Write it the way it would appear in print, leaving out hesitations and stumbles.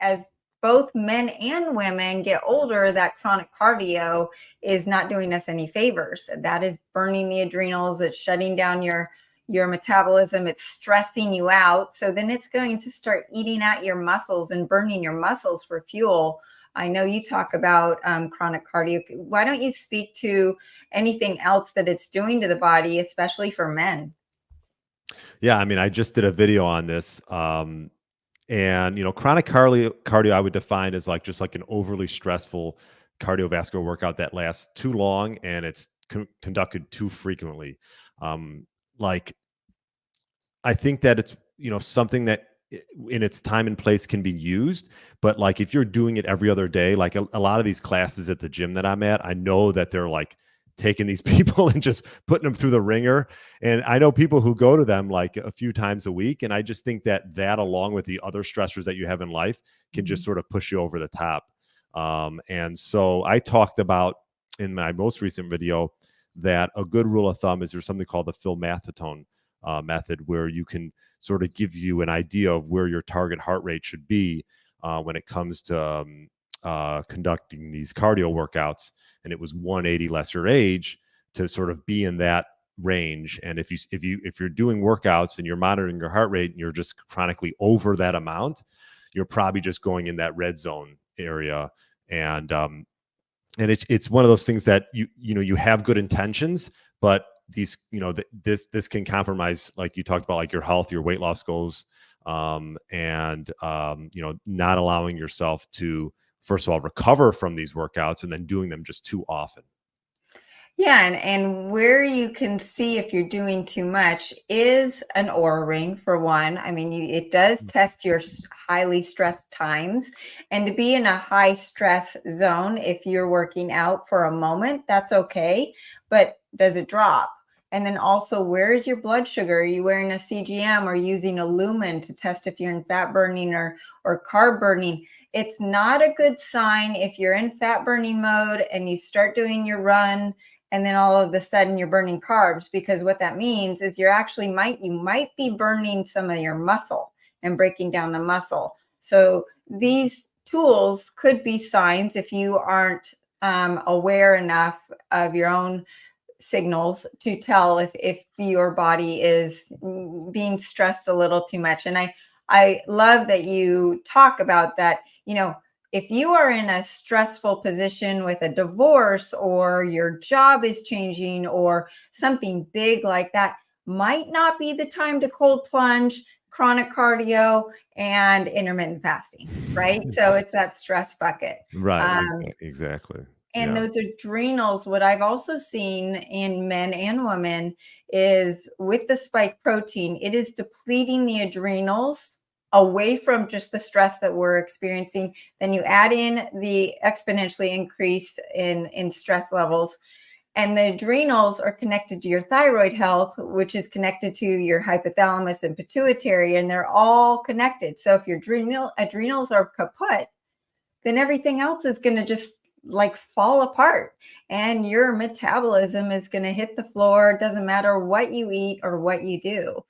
as both men and women get older, that chronic cardio is not doing us any favors. That is burning the adrenals. It's shutting down your metabolism. It's stressing you out. So then it's going to start eating at your muscles and burning your muscles for fuel. I know you talk about chronic cardio. Why don't you speak to anything else that it's doing to the body, especially for men? Yeah, I mean, I just did a video on this. And, chronic cardio I would define as like just like an overly stressful cardiovascular workout that lasts too long and it's conducted too frequently. Like, I think that it's, something that in its time and place can be used. But like, if you're doing it every other day, like a lot of these classes at the gym that I'm at, I know that they're like taking these people and just putting them through the ringer. And I know people who go to them like a few times a week. And I just think that along with the other stressors that you have in life can just sort of push you over the top. And so I talked about in my most recent video that a good rule of thumb is there's something called the philmathatone method, where you can sort of give you an idea of where your target heart rate should be when it comes to conducting these cardio workouts. And it was 180 less your age to sort of be in that range. And if you're doing workouts and you're monitoring your heart rate and you're just chronically over that amount, you're probably just going in that red zone area. And it's one of those things that you have good intentions, but these, this can compromise, like you talked about, like your health, your weight loss goals, and not allowing yourself to, first of all, recover from these workouts and then doing them just too often. Yeah, and where you can see if you're doing too much is an Oura ring, for one. I mean, it does test your highly stressed times, and to be in a high stress zone, if you're working out for a moment, that's okay. But does it drop? And then also, where is your blood sugar? Are you wearing a CGM or using a lumen to test if you're in fat burning or carb burning? It's not a good sign if you're in fat burning mode and you start doing your run and then all of a sudden you're burning carbs, because what that means is you might be burning some of your muscle and breaking down the muscle. So these tools could be signs if you aren't aware enough of your own signals to tell if your body is being stressed a little too much. And I love that you talk about that. If you are in a stressful position with a divorce or your job is changing or something big like that, might not be the time to cold plunge, chronic cardio, and intermittent fasting, right? So it's that stress bucket. Right. Exactly. And those adrenals, what I've also seen in men and women is with the spike protein, it is depleting the adrenals away from just the stress that we're experiencing. Then you add in the exponentially increase in stress levels. And the adrenals are connected to your thyroid health, which is connected to your hypothalamus and pituitary, and they're all connected. So if your adrenals are kaput, then everything else is going to just like fall apart and your metabolism is going to hit the floor. It doesn't matter what you eat or what you do.